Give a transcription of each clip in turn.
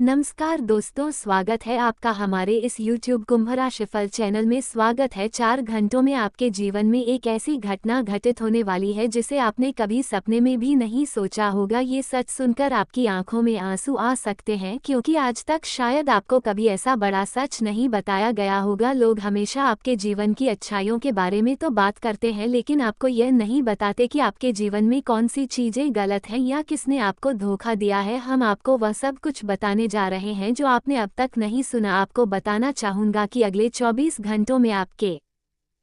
नमस्कार दोस्तों, स्वागत है आपका हमारे इस YouTube कुंभ राशिफल चैनल में। स्वागत है। 4 घंटों में आपके जीवन में एक ऐसी घटना घटित होने वाली है जिसे आपने कभी सपने में भी नहीं सोचा होगा। ये सच सुनकर आपकी आंखों में आंसू आ सकते हैं, क्योंकि आज तक शायद आपको कभी ऐसा बड़ा सच नहीं बताया गया होगा। लोग हमेशा आपके जीवन की अच्छाइयों के बारे में तो बात करते हैं, लेकिन आपको यह नहीं बताते कि आपके जीवन में कौन सी चीजें गलत हैं या किसने आपको धोखा दिया है। हम आपको वह सब कुछ बताने जा रहे हैं जो आपने अब तक नहीं सुना। आपको बताना चाहूंगा कि अगले 24 घंटों में आपके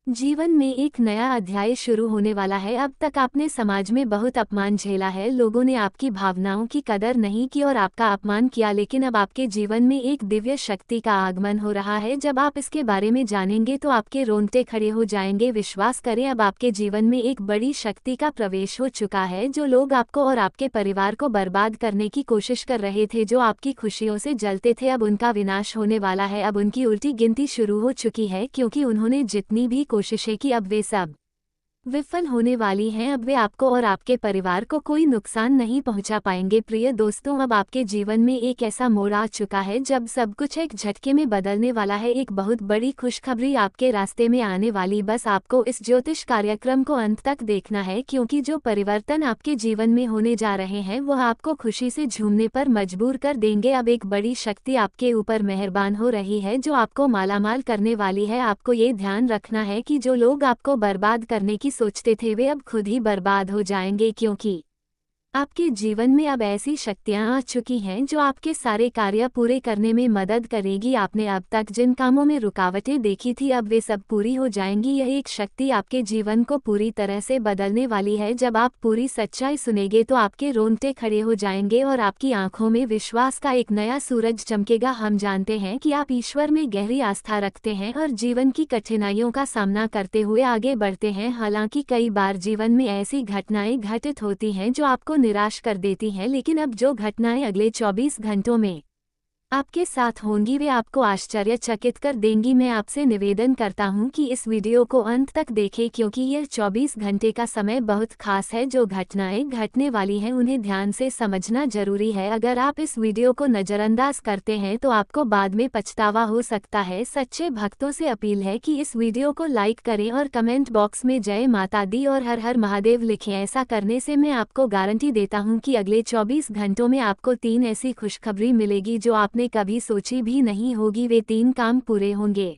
जीवन में एक नया अध्याय शुरू होने वाला है। अब तक आपने समाज में बहुत अपमान झेला है, लोगों ने आपकी भावनाओं की कदर नहीं की और आपका अपमान किया, लेकिन अब आपके जीवन में एक दिव्य शक्ति का आगमन हो रहा है। जब आप इसके बारे में जानेंगे तो आपके रोंगटे खड़े हो जाएंगे। विश्वास करें, अब आपके जीवन में एक बड़ी शक्ति का प्रवेश हो चुका है। जो लोग आपको और आपके परिवार को बर्बाद करने की कोशिश कर रहे थे, जो आपकी खुशियों से जलते थे, अब उनका विनाश होने वाला है। अब उनकी उल्टी गिनती शुरू हो चुकी है, क्योंकि उन्होंने जितनी भी कोशिशें की, अब वे सब विफल होने वाली हैं। अब वे आपको और आपके परिवार को कोई नुकसान नहीं पहुंचा पाएंगे। प्रिय दोस्तों, अब आपके जीवन में एक ऐसा मोड़ आ चुका है जब सब कुछ एक झटके में बदलने वाला है। एक बहुत बड़ी खुशखबरी आपके रास्ते में आने वाली। बस आपको इस ज्योतिष कार्यक्रम को अंत तक देखना है, क्योंकि जो परिवर्तन आपके जीवन में होने जा रहे हैं वह आपको खुशी से झूमने पर मजबूर कर देंगे। अब एक बड़ी शक्ति आपके ऊपर मेहरबान हो रही है जो आपको मालामाल करने वाली है। आपको ये ध्यान रखना है कि जो लोग आपको बर्बाद करने की सोचते थे वे अब खुद ही बर्बाद हो जाएंगे, क्योंकि आपके जीवन में अब ऐसी शक्तियां आ चुकी हैं जो आपके सारे कार्य पूरे करने में मदद करेगी। आपने अब तक जिन कामों में रुकावटें देखी थी, अब वे सब पूरी हो जाएंगी। यह एक शक्ति आपके जीवन को पूरी तरह से बदलने वाली है। जब आप पूरी सच्चाई सुनेंगे तो आपके रोंगटे खड़े हो जाएंगे और आपकी आंखों में विश्वास का एक नया सूरज चमकेगा। हम जानते हैं कि आप ईश्वर में गहरी आस्था रखते हैं और जीवन की कठिनाइयों का सामना करते हुए आगे बढ़ते हैं। हालांकि कई बार जीवन में ऐसी घटनाएं घटित होती हैं जो आपको निराश कर देती हैं, लेकिन अब जो घटनाएं अगले 24 घंटों में आपके साथ होंगी वे आपको आश्चर्यचकित कर देंगी। मैं आपसे निवेदन करता हूं कि इस वीडियो को अंत तक देखें, क्योंकि यह 24 घंटे का समय बहुत खास है। जो घटनाएं घटने वाली हैं उन्हें ध्यान से समझना जरूरी है। अगर आप इस वीडियो को नज़रअंदाज करते हैं तो आपको बाद में पछतावा हो सकता है। सच्चे भक्तों से अपील है कि इस वीडियो को लाइक करें और कमेंट बॉक्स में जय माता दी और हर हर महादेव लिखें। ऐसा करने से मैं आपको गारंटी देता हूं कि अगले 24 घंटों में आपको 3 ऐसी खुशखबरी मिलेगी जो आपने कभी सोची भी नहीं होगी। वे 3 काम पूरे होंगे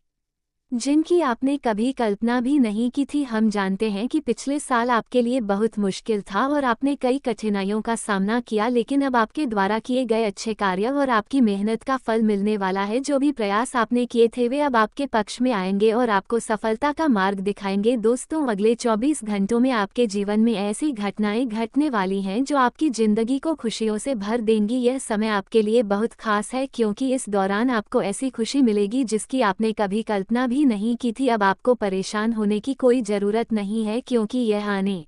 जिनकी आपने कभी कल्पना भी नहीं की थी। हम जानते हैं कि पिछले साल आपके लिए बहुत मुश्किल था और आपने कई कठिनाइयों का सामना किया, लेकिन अब आपके द्वारा किए गए अच्छे कार्य और आपकी मेहनत का फल मिलने वाला है। जो भी प्रयास आपने किए थे वे अब आपके पक्ष में आएंगे और आपको सफलता का मार्ग दिखाएंगे। दोस्तों, अगले 24 घंटों में आपके जीवन में ऐसी घटनाएं घटने वाली हैं जो आपकी जिंदगी को खुशियों से भर देंगी। यह समय आपके लिए बहुत खास है, क्योंकि इस दौरान आपको ऐसी खुशी मिलेगी जिसकी आपने कभी कल्पना भी नहीं की थी। अब आपको परेशान होने की कोई जरूरत नहीं है, क्योंकि यह आने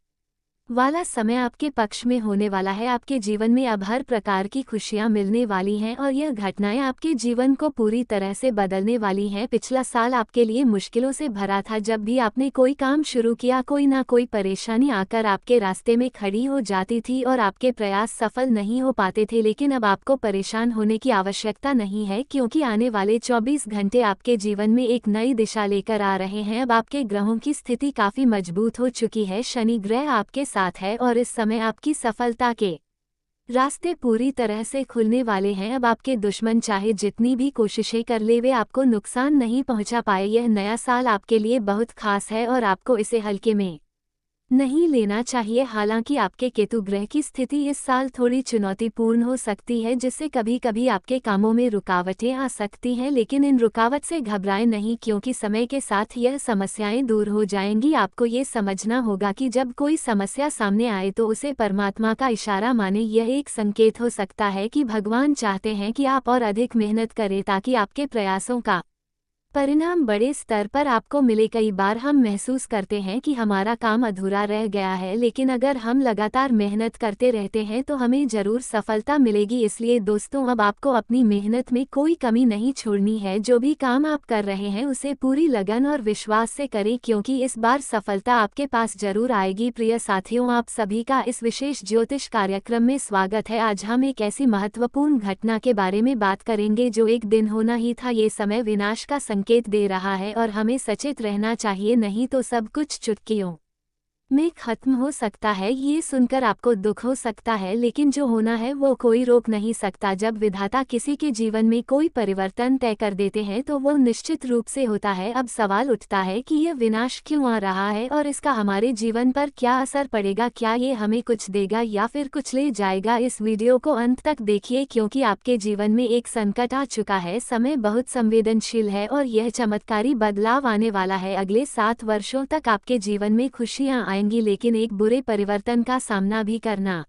वाला समय आपके पक्ष में होने वाला है। आपके जीवन में अब हर प्रकार की खुशियां मिलने वाली हैं और यह घटनाएं आपके जीवन को पूरी तरह से बदलने वाली हैं। पिछला साल आपके लिए मुश्किलों से भरा था। जब भी आपने कोई काम शुरू किया, कोई ना कोई परेशानी आकर आपके रास्ते में खड़ी हो जाती थी और आपके प्रयास सफल नहीं हो पाते थे, लेकिन अब आपको परेशान होने की आवश्यकता नहीं है, क्योंकि आने वाले 24 घंटे आपके जीवन में एक नई दिशा लेकर आ रहे हैं। अब आपके ग्रहों की स्थिति काफी मजबूत हो चुकी है। शनि ग्रह आपके साथ है और इस समय आपकी सफलता के रास्ते पूरी तरह से खुलने वाले हैं। अब आपके दुश्मन चाहे जितनी भी कोशिशें कर ले, वे आपको नुकसान नहीं पहुंचा पाए। यह नया साल आपके लिए बहुत खास है और आपको इसे हल्के में नहीं लेना चाहिए। हालांकि आपके केतु ग्रह की स्थिति इस साल थोड़ी चुनौतीपूर्ण हो सकती है, जिससे कभी कभी आपके कामों में रुकावटें आ सकती हैं, लेकिन इन रुकावट से घबराएं नहीं, क्योंकि समय के साथ यह समस्याएं दूर हो जाएंगी। आपको ये समझना होगा कि जब कोई समस्या सामने आए तो उसे परमात्मा का इशारा माने। यह एक संकेत हो सकता है कि भगवान चाहते हैं कि आप और अधिक मेहनत करें ताकि आपके प्रयासों का परिणाम बड़े स्तर पर आपको मिले। कई बार हम महसूस करते हैं कि हमारा काम अधूरा रह गया है, लेकिन अगर हम लगातार मेहनत करते रहते हैं तो हमें जरूर सफलता मिलेगी। इसलिए दोस्तों, अब आपको अपनी मेहनत में कोई कमी नहीं छोड़नी है। जो भी काम आप कर रहे हैं उसे पूरी लगन और विश्वास से करें, क्योंकि इस बार सफलता आपके पास जरूर आएगी। प्रिय साथियों, आप सभी का इस विशेष ज्योतिष कार्यक्रम में स्वागत है। आज हम एक ऐसी महत्वपूर्ण घटना के बारे में बात करेंगे जो एक दिन होना ही था। ये समय विनाश का संकेत दे रहा है और हमें सचेत रहना चाहिए, नहीं तो सब कुछ चुटकियों में खत्म हो सकता है। ये सुनकर आपको दुख हो सकता है, लेकिन जो होना है वो कोई रोक नहीं सकता। जब विधाता किसी के जीवन में कोई परिवर्तन तय कर देते हैं तो वो निश्चित रूप से होता है। अब सवाल उठता है कि यह विनाश क्यों आ रहा है और इसका हमारे जीवन पर क्या असर पड़ेगा। क्या ये हमें कुछ देगा या फिर कुछ ले जाएगा? इस वीडियो को अंत तक देखिए, क्योंकि आपके जीवन में एक संकट आ चुका है। समय बहुत संवेदनशील है और यह चमत्कारी बदलाव आने वाला है। अगले 7 वर्षों तक आपके जीवन में खुशियां आएंगी, लेकिन एक बुरे परिवर्तन का सामना भी करना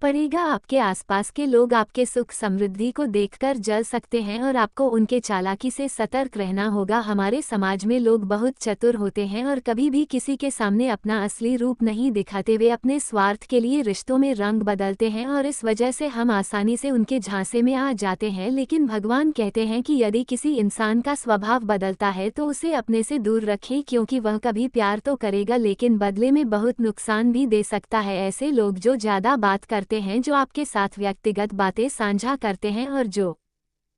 पड़ेगा। आपके आसपास के लोग आपके सुख समृद्धि को देखकर जल सकते हैं और आपको उनके चालाकी से सतर्क रहना होगा। हमारे समाज में लोग बहुत चतुर होते हैं और कभी भी किसी के सामने अपना असली रूप नहीं दिखाते। वे अपने स्वार्थ के लिए रिश्तों में रंग बदलते हैं और इस वजह से हम आसानी से उनके झांसे में आ जाते हैं। लेकिन भगवान कहते हैं कि यदि किसी इंसान का स्वभाव बदलता है तो उसे अपने से दूर रखें, क्योंकि वह कभी प्यार तो करेगा लेकिन बदले में बहुत नुकसान भी दे सकता है। ऐसे लोग जो ज्यादा बात करते हैं, जो आपके साथ व्यक्तिगत बातें साझा करते हैं और जो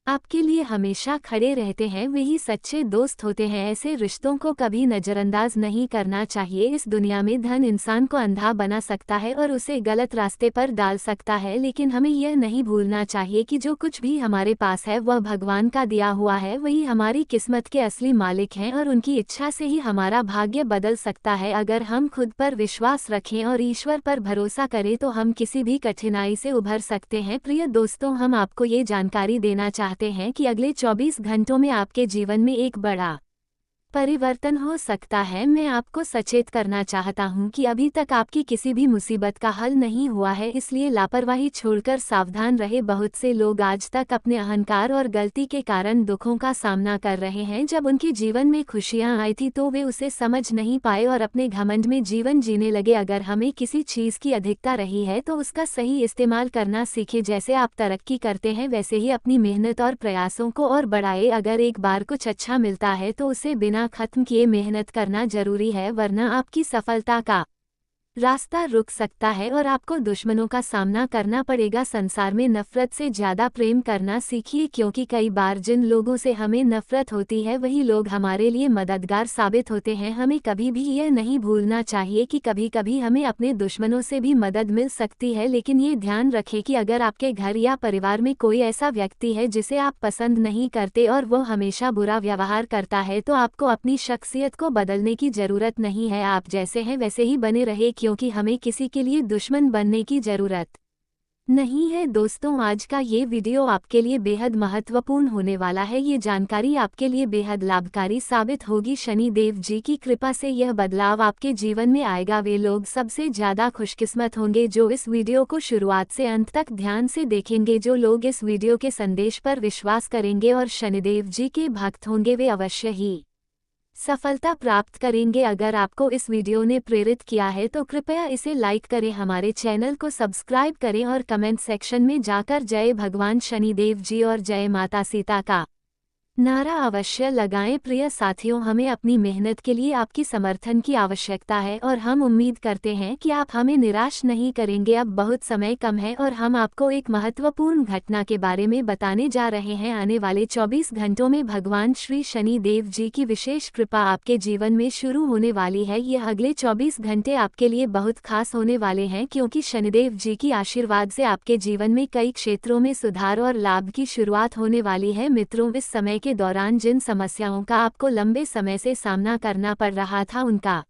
आपके लिए हमेशा खड़े रहते हैं, वही सच्चे दोस्त होते हैं। ऐसे रिश्तों को कभी नज़रअंदाज नहीं करना चाहिए। इस दुनिया में धन इंसान को अंधा बना सकता है और उसे गलत रास्ते पर डाल सकता है, लेकिन हमें यह नहीं भूलना चाहिए कि जो कुछ भी हमारे पास है वह भगवान का दिया हुआ है। वही हमारी किस्मत के असली मालिक हैं और उनकी इच्छा से ही हमारा भाग्य बदल सकता है। अगर हम खुद पर विश्वास रखें और ईश्वर पर भरोसा करें तो हम किसी भी कठिनाई से उभर सकते हैं। प्रिय दोस्तों, हम आपको ये जानकारी देना चाहते हैं कि अगले 24 घंटों में आपके जीवन में एक बड़ा परिवर्तन हो सकता है। मैं आपको सचेत करना चाहता हूं कि अभी तक आपकी किसी भी मुसीबत का हल नहीं हुआ है, इसलिए लापरवाही छोड़कर सावधान रहे। बहुत से लोग आज तक अपने अहंकार और गलती के कारण दुखों का सामना कर रहे हैं। जब उनके जीवन में खुशियां आई थी तो वे उसे समझ नहीं पाए और अपने घमंड में जीवन जीने लगे। अगर हमें किसी चीज़ की अधिकता रही है तो उसका सही इस्तेमाल करना सीखें। जैसे आप तरक्की करते हैं वैसे ही अपनी मेहनत और प्रयासों को और बढ़ाए। अगर एक बार कुछ अच्छा मिलता है तो उसे बिना खत्म किए मेहनत करना जरूरी है, वरना आपकी सफलता का रास्ता रुक सकता है और आपको दुश्मनों का सामना करना पड़ेगा। संसार में नफरत से ज्यादा प्रेम करना सीखिए, क्योंकि कई बार जिन लोगों से हमें नफरत होती है वही लोग हमारे लिए मददगार साबित होते हैं। हमें कभी भी यह नहीं भूलना चाहिए कि कभी कभी हमें अपने दुश्मनों से भी मदद मिल सकती है, लेकिन ये ध्यान रखें कि अगर आपके घर या परिवार में कोई ऐसा व्यक्ति है जिसे आप पसंद नहीं करते और वो हमेशा बुरा व्यवहार करता है, तो आपको अपनी शख्सियत को बदलने की जरूरत नहीं है। आप जैसे हैं वैसे ही बने रहे, क्योंकि हमें किसी के लिए दुश्मन बनने की जरूरत नहीं है। दोस्तों, आज का ये वीडियो आपके लिए बेहद महत्वपूर्ण होने वाला है। ये जानकारी आपके लिए बेहद लाभकारी साबित होगी। शनि देव जी की कृपा से यह बदलाव आपके जीवन में आएगा। वे लोग सबसे ज्यादा खुशकिस्मत होंगे जो इस वीडियो को शुरुआत से अंत तक ध्यान से देखेंगे। जो लोग इस वीडियो के संदेश पर विश्वास करेंगे और शनिदेव जी के भक्त होंगे, वे अवश्य ही सफलता प्राप्त करेंगे। अगर आपको इस वीडियो ने प्रेरित किया है तो कृपया इसे लाइक करें, हमारे चैनल को सब्सक्राइब करें और कमेंट सेक्शन में जाकर जय भगवान शनिदेव जी और जय माता सीता का नारा अवश्य लगाएं। प्रिय साथियों, हमें अपनी मेहनत के लिए आपकी समर्थन की आवश्यकता है और हम उम्मीद करते हैं कि आप हमें निराश नहीं करेंगे। अब बहुत समय कम है और हम आपको एक महत्वपूर्ण घटना के बारे में बताने जा रहे हैं। आने वाले 24 घंटों में भगवान श्री शनि देव जी की विशेष कृपा आपके जीवन में शुरू होने वाली है। यह अगले 24 घंटे आपके लिए बहुत खास होने वाले हैं, क्योंकि शनिदेव जी की आशीर्वाद से आपके जीवन में कई क्षेत्रों में सुधार और लाभ की शुरुआत होने वाली है। मित्रों, इस समय के दौरान जिन समस्याओं का आपको लंबे समय से सामना करना पड़ रहा था उनका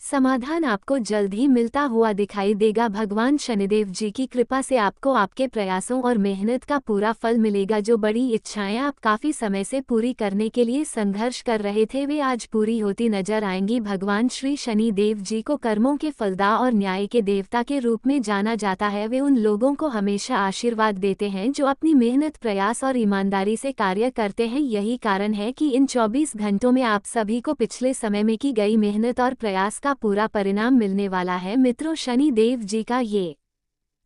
समाधान आपको जल्द ही मिलता हुआ दिखाई देगा। भगवान शनिदेव जी की कृपा से आपको आपके प्रयासों और मेहनत का पूरा फल मिलेगा। जो बड़ी इच्छाएं आप काफी समय से पूरी करने के लिए संघर्ष कर रहे थे, वे आज पूरी होती नजर आएंगी। भगवान श्री शनि देव जी को कर्मों के फलदा और न्याय के देवता के रूप में जाना जाता है। वे उन लोगों को हमेशा आशीर्वाद देते हैं जो अपनी मेहनत, प्रयास और ईमानदारी से कार्य करते हैं। यही कारण है कि इन 24 घंटों में आप सभी को पिछले समय में की गई मेहनत और प्रयास का पूरा परिणाम मिलने वाला है। मित्रों, शनि देव जी का ये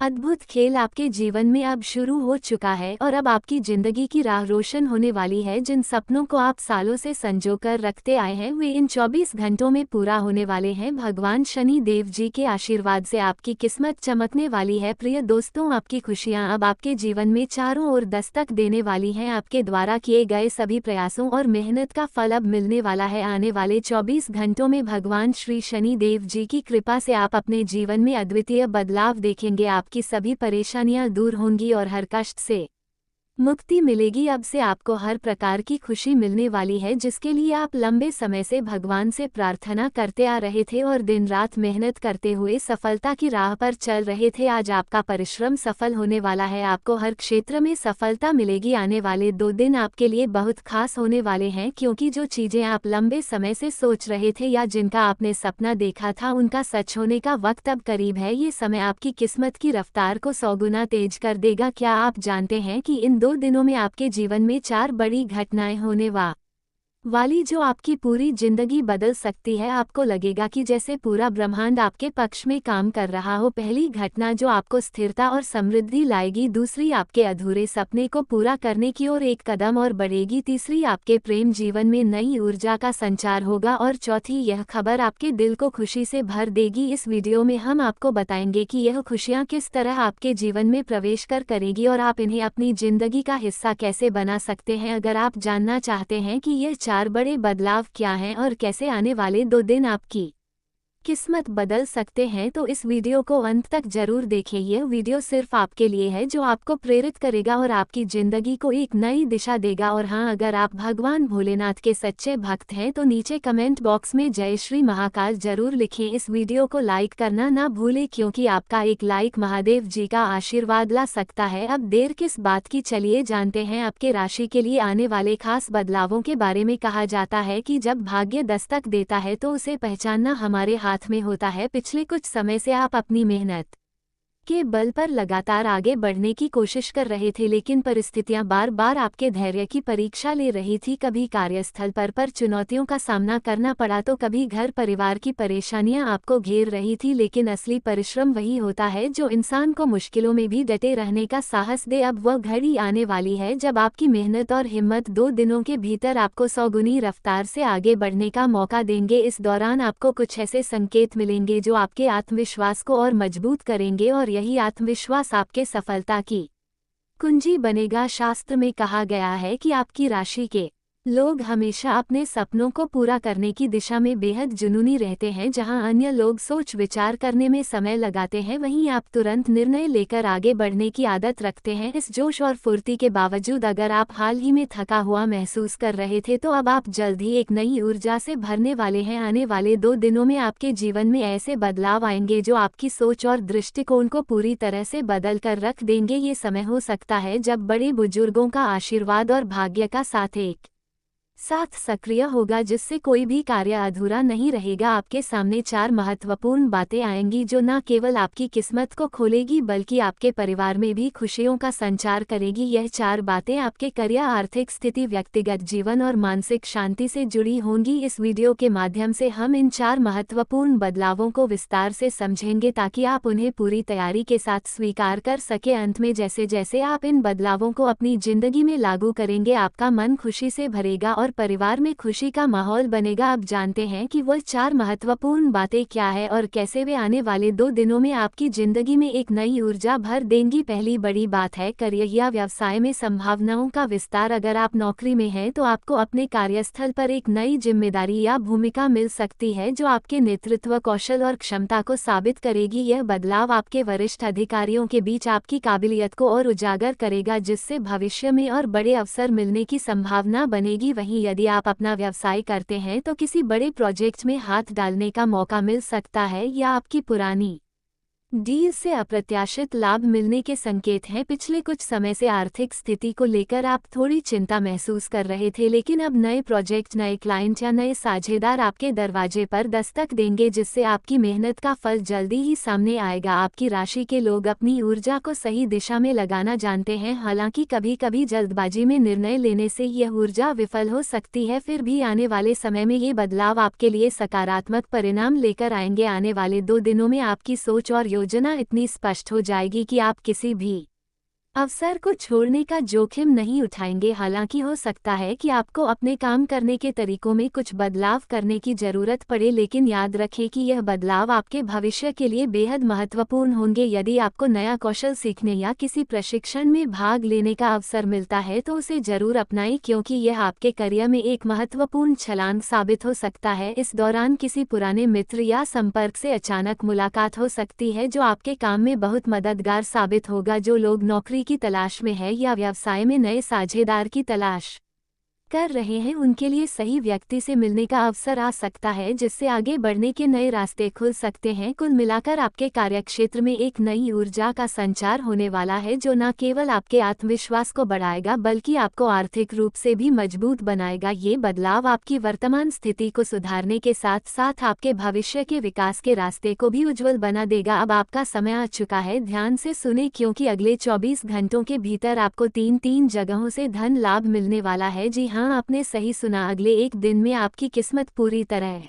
अद्भुत खेल आपके जीवन में अब शुरू हो चुका है और अब आपकी जिंदगी की राह रोशन होने वाली है। जिन सपनों को आप सालों से संजो कर रखते आए हैं, वे इन 24 घंटों में पूरा होने वाले हैं। भगवान शनि देव जी के आशीर्वाद से आपकी किस्मत चमकने वाली है। प्रिय दोस्तों, आपकी खुशियां अब आपके जीवन में चारों ओर दस्तक देने वाली हैं। आपके द्वारा किए गए सभी प्रयासों और मेहनत का फल अब मिलने वाला है। आने वाले 24 घंटों में भगवान श्री शनि देव जी की कृपा से आप अपने जीवन में अद्वितीय बदलाव देखेंगे। आपकी सभी परेशानियां दूर होंगी और हर कष्ट से मुक्ति मिलेगी। अब से आपको हर प्रकार की खुशी मिलने वाली है, जिसके लिए आप लंबे समय से भगवान से प्रार्थना करते आ रहे थे और दिन रात मेहनत करते हुए सफलता की राह पर चल रहे थे। आज आपका परिश्रम सफल होने वाला है। आपको हर क्षेत्र में सफलता मिलेगी। आने वाले 2 दिन आपके लिए बहुत खास होने वाले हैं, क्योंकि जो चीजें आप लंबे समय से सोच रहे थे या जिनका आपने सपना देखा था, उनका सच होने का वक्त अब करीब है। ये समय आपकी किस्मत की रफ्तार को 100 गुना तेज कर देगा। क्या आप जानते हैं कि इन 2 दिनों में आपके जीवन में 4 बड़ी घटनाएं होने वाली जो आपकी पूरी जिंदगी बदल सकती है। आपको लगेगा कि जैसे पूरा ब्रह्मांड आपके पक्ष में काम कर रहा हो। पहली घटना जो आपको स्थिरता और समृद्धि लाएगी, दूसरी आपके अधूरे सपने को पूरा करने की ओर एक कदम और बढ़ेगी, तीसरी आपके प्रेम जीवन में नई ऊर्जा का संचार होगा और चौथी यह खबर आपके दिल को खुशी से भर देगी। इस वीडियो में हम आपको बताएंगे कि यह खुशियां किस तरह आपके जीवन में प्रवेश करेगी और आप इन्हें अपनी जिंदगी का हिस्सा कैसे बना सकते हैं। अगर आप जानना चाहते हैं कि यह 4 बड़े बदलाव क्या हैं और कैसे आने वाले 2 दिन आपकी किस्मत बदल सकते हैं, तो इस वीडियो को अंत तक जरूर देखें। यह वीडियो सिर्फ आपके लिए है, जो आपको प्रेरित करेगा और आपकी जिंदगी को एक नई दिशा देगा। और हाँ, अगर आप भगवान भोलेनाथ के सच्चे भक्त हैं तो नीचे कमेंट बॉक्स में जय श्री महाकाल जरूर लिखें। इस वीडियो को लाइक करना ना भूलें, क्योंकि आपका एक लाइक महादेव जी का आशीर्वाद ला सकता है। अब देर किस बात की, चलिए जानते हैं आपके राशि के लिए आने वाले खास बदलावों के बारे में। कहा जाता है कि जब भाग्य दस्तक देता है तो उसे पहचानना हमारे हाथ में होता है। पिछले कुछ समय से आप अपनी मेहनत के बल पर लगातार आगे बढ़ने की कोशिश कर रहे थे, लेकिन परिस्थितियां बार बार आपके धैर्य की परीक्षा ले रही थी। कभी कार्यस्थल पर चुनौतियों का सामना करना पड़ा, तो कभी घर परिवार की परेशानियां आपको घेर रही थी। लेकिन असली परिश्रम वही होता है जो इंसान को मुश्किलों में भी डटे रहने का साहस दे। अब वह घड़ी आने वाली है जब आपकी मेहनत और हिम्मत 2 दिनों के भीतर आपको 100 गुनी रफ्तार से आगे बढ़ने का मौका देंगे। इस दौरान आपको कुछ ऐसे संकेत मिलेंगे जो आपके आत्मविश्वास को और मजबूत करेंगे और यही आत्मविश्वास आपके सफलता की कुंजी बनेगा। शास्त्र में कहा गया है कि आपकी राशि के लोग हमेशा अपने सपनों को पूरा करने की दिशा में बेहद जुनूनी रहते हैं। जहां अन्य लोग सोच विचार करने में समय लगाते हैं, वहीं आप तुरंत निर्णय लेकर आगे बढ़ने की आदत रखते हैं। इस जोश और फुर्ती के बावजूद अगर आप हाल ही में थका हुआ महसूस कर रहे थे, तो अब आप जल्द ही एक नई ऊर्जा से भरने वाले हैं। आने वाले 2 दिनों में आपके जीवन में ऐसे बदलाव आएंगे जो आपकी सोच और दृष्टिकोण को पूरी तरह से बदल कर रख देंगे। ये समय हो सकता है जब बड़े बुजुर्गों का आशीर्वाद और भाग्य का साथ सक्रिय होगा, जिससे कोई भी कार्य अधूरा नहीं रहेगा। आपके सामने 4 महत्वपूर्ण बातें आएंगी जो न केवल आपकी किस्मत को खोलेगी, बल्कि आपके परिवार में भी खुशियों का संचार करेगी। यह 4 बातें आपके करियर, आर्थिक स्थिति, व्यक्तिगत जीवन और मानसिक शांति से जुड़ी होंगी। इस वीडियो के माध्यम से हम इन 4 महत्वपूर्ण बदलावों को विस्तार से समझेंगे, ताकि आप उन्हें पूरी तैयारी के साथ स्वीकार कर सके। अंत में जैसे जैसे आप इन बदलावों को अपनी जिंदगी में लागू करेंगे, आपका मन खुशी से भरेगा और परिवार में खुशी का माहौल बनेगा। अब जानते हैं कि वह 4 महत्वपूर्ण बातें क्या है और कैसे वे आने वाले 2 दिनों में आपकी जिंदगी में एक नई ऊर्जा भर देंगी। पहली बड़ी बात है करियर या व्यवसाय में संभावनाओं का विस्तार। अगर आप नौकरी में हैं, तो आपको अपने कार्यस्थल पर एक नई जिम्मेदारी या भूमिका मिल सकती है, जो आपके नेतृत्व कौशल और क्षमता को साबित करेगी। यह बदलाव आपके वरिष्ठ अधिकारियों के बीच आपकी काबिलियत को और उजागर करेगा, जिससे भविष्य में और बड़े अवसर मिलने की संभावना बनेगी। वहीं नहीं, यदि आप अपना व्यवसाय करते हैं तो किसी बड़े प्रोजेक्ट में हाथ डालने का मौका मिल सकता है या आपकी पुरानी डील से अप्रत्याशित लाभ मिलने के संकेत हैं। पिछले कुछ समय से आर्थिक स्थिति को लेकर आप थोड़ी चिंता महसूस कर रहे थे, लेकिन अब नए प्रोजेक्ट, नए क्लाइंट या नए साझेदार आपके दरवाजे पर दस्तक देंगे, जिससे आपकी मेहनत का फल जल्दी ही सामने आएगा। आपकी राशि के लोग अपनी ऊर्जा को सही दिशा में लगाना जानते हैं, हालांकि कभी कभी जल्दबाजी में निर्णय लेने से यह ऊर्जा विफल हो सकती है। फिर भी आने वाले समय में ये बदलाव आपके लिए सकारात्मक परिणाम लेकर आएंगे। आने वाले 2 दिनों में आपकी सोच और योजना इतनी स्पष्ट हो जाएगी कि आप किसी भी अवसर को छोड़ने का जोखिम नहीं उठाएंगे। हालांकि हो सकता है कि आपको अपने काम करने के तरीकों में कुछ बदलाव करने की जरूरत पड़े, लेकिन याद रखें कि यह बदलाव आपके भविष्य के लिए बेहद महत्वपूर्ण होंगे। यदि आपको नया कौशल सीखने या किसी प्रशिक्षण में भाग लेने का अवसर मिलता है तो उसे जरूर अपनाएं, क्योंकि यह आपके करियर में एक महत्वपूर्ण छलांग साबित हो सकता है। इस दौरान किसी पुराने मित्र या संपर्क से अचानक मुलाकात हो सकती है जो आपके काम में बहुत मददगार साबित होगा। जो लोग नौकरी की तलाश में है या व्यवसाय में नए साझेदार की तलाश कर रहे हैं, उनके लिए सही व्यक्ति से मिलने का अवसर आ सकता है, जिससे आगे बढ़ने के नए रास्ते खुल सकते हैं। कुल मिलाकर आपके कार्यक्षेत्र में एक नई ऊर्जा का संचार होने वाला है, जो न केवल आपके आत्मविश्वास को बढ़ाएगा बल्कि आपको आर्थिक रूप से भी मजबूत बनाएगा। ये बदलाव आपकी वर्तमान स्थिति को सुधारने के साथ साथ आपके भविष्य के विकास के रास्ते को भी उज्जवल बना देगा। अब आपका समय आ चुका है, ध्यान से सुने, क्योंकि अगले 24 घंटों के भीतर आपको 3 जगहों से धन लाभ मिलने वाला है। जी हाँ, आपने सही सुना। अगले एक दिन में आपकी किस्मत पूरी तरह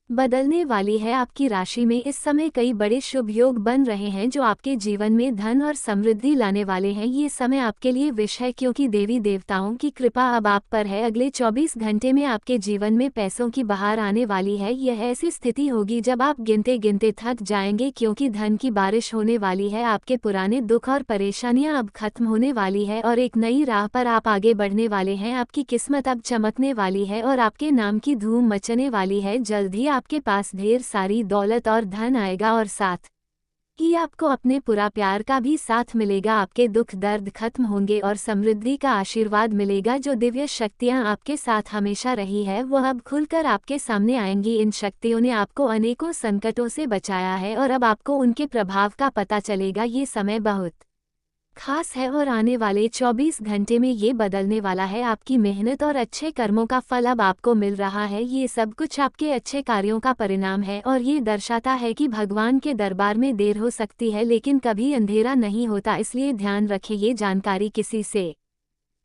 बदलने वाली है। आपकी राशि में इस समय कई बड़े शुभ योग बन रहे हैं जो आपके जीवन में धन और समृद्धि लाने वाले हैं। ये समय आपके लिए विश है, क्योंकि देवी देवताओं की कृपा अब आप पर है। अगले 24 घंटे में आपके जीवन में पैसों की बहार आने वाली है। यह ऐसी स्थिति होगी जब आप गिनते गिनते थक जाएंगे, क्योंकि धन की बारिश होने वाली है। आपके पुराने दुख और परेशानियां अब खत्म होने वाली है और एक नई राह पर आप आगे बढ़ने वाले हैं। आपकी किस्मत अब चमकने वाली है और आपके नाम की धूम मचने वाली है। जल्द ही आपके पास ढेर सारी दौलत और धन आएगा और साथ ही आपको अपने पूरा प्यार का भी साथ मिलेगा। आपके दुख दर्द खत्म होंगे और समृद्धि का आशीर्वाद मिलेगा। जो दिव्य शक्तियां आपके साथ हमेशा रही है वो अब खुलकर आपके सामने आएंगी। इन शक्तियों ने आपको अनेकों संकटों से बचाया है और अब आपको उनके प्रभाव का पता चलेगा। ये समय बहुत खास है और आने वाले 24 घंटे में ये बदलने वाला है। आपकी मेहनत और अच्छे कर्मों का फल अब आपको मिल रहा है। ये सब कुछ आपके अच्छे कार्यों का परिणाम है और ये दर्शाता है कि भगवान के दरबार में देर हो सकती है, लेकिन कभी अंधेरा नहीं होता। इसलिए ध्यान रखें, ये जानकारी किसी से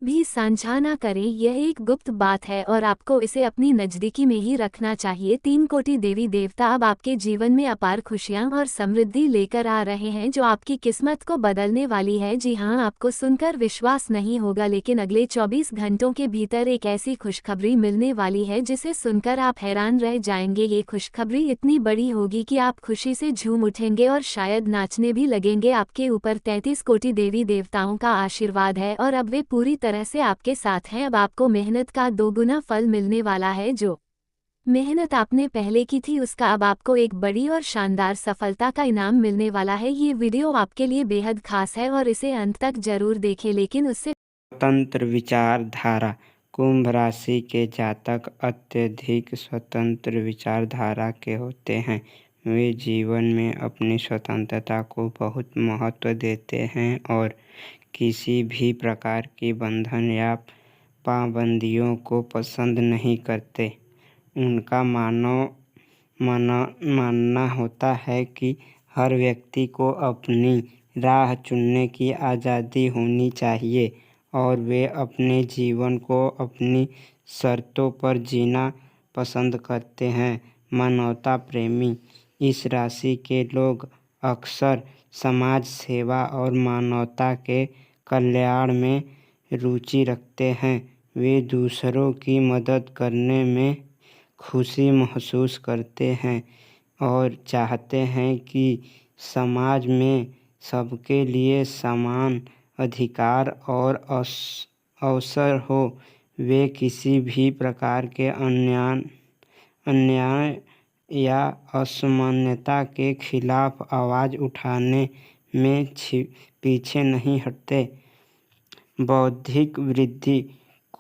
भी साझा ना करें। यह एक गुप्त बात है और आपको इसे अपनी नज़दीकी में ही रखना चाहिए। 3 कोटि देवी देवता अब आपके जीवन में अपार खुशियां और समृद्धि लेकर आ रहे हैं जो आपकी किस्मत को बदलने वाली है। जी हाँ, आपको सुनकर विश्वास नहीं होगा, लेकिन अगले 24 घंटों के भीतर एक ऐसी खुशखबरी मिलने वाली है जिसे सुनकर आप हैरान रह जाएंगे। ये खुशखबरी इतनी बड़ी होगी कि आप खुशी से झूम उठेंगे और शायद नाचने भी लगेंगे। आपके ऊपर 33 कोटि देवी देवताओं का आशीर्वाद है और अब वे पूरी तरह से आपके साथ हैं। अब आपको मेहनत का 2 गुना फल मिलने वाला है। जो मेहनत आपने पहले की थी उसका अब आपको एक बड़ी और शानदार सफलता का इनाम मिलने वाला है। ये वीडियो आपके लिए बेहद खास है और इसे अंत तक जरूर देखें, लेकिन उससे स्वतंत्र विचारधारा। कुंभ राशि के जातक अत्यधिक स्वतंत्र विचारधारा के होते हैं। वे जीवन में अपनी स्वतंत्रता को बहुत महत्व देते हैं और किसी भी प्रकार की बंधन या पाबंदियों को पसंद नहीं करते। उनका मानना होता है कि हर व्यक्ति को अपनी राह चुनने की आज़ादी होनी चाहिए और वे अपने जीवन को अपनी शर्तों पर जीना पसंद करते हैं। मानवता प्रेमी। इस राशि के लोग अक्सर समाज सेवा और मानवता के कल्याण में रुचि रखते हैं। वे दूसरों की मदद करने में खुशी महसूस करते हैं और चाहते हैं कि समाज में सबके लिए समान अधिकार और अवसर हो। वे किसी भी प्रकार के अन्याय या असमानता के खिलाफ आवाज़ उठाने में पीछे नहीं हटते। बौद्धिक वृद्धि।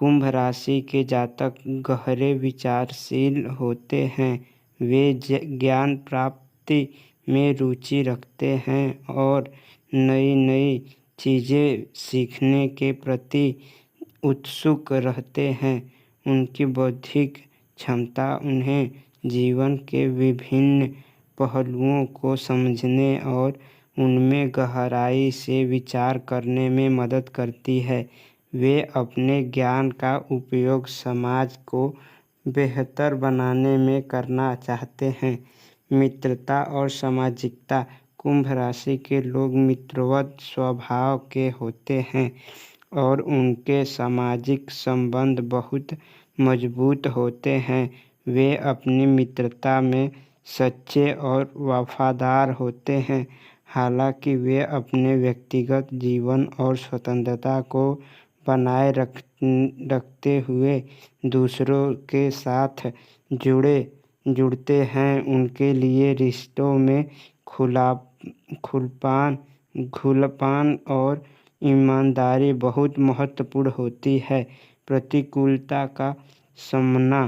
कुंभ राशि के जातक गहरे विचारशील होते हैं। वे ज्ञान प्राप्ति में रुचि रखते हैं और नई नई चीज़ें सीखने के प्रति उत्सुक रहते हैं। उनकी बौद्धिक क्षमता उन्हें जीवन के विभिन्न पहलुओं को समझने और उनमें गहराई से विचार करने में मदद करती है। वे अपने ज्ञान का उपयोग समाज को बेहतर बनाने में करना चाहते हैं। मित्रता और सामाजिकता। कुंभ राशि के लोग मित्रवत स्वभाव के होते हैं और उनके सामाजिक संबंध बहुत मजबूत होते हैं। वे अपनी मित्रता में सच्चे और वफादार होते हैं। हालांकि वे अपने व्यक्तिगत जीवन और स्वतंत्रता को बनाए रखते हुए दूसरों के साथ जुड़ते हैं। उनके लिए रिश्तों में खुलापन और ईमानदारी बहुत महत्वपूर्ण होती है। प्रतिकूलता का सामना।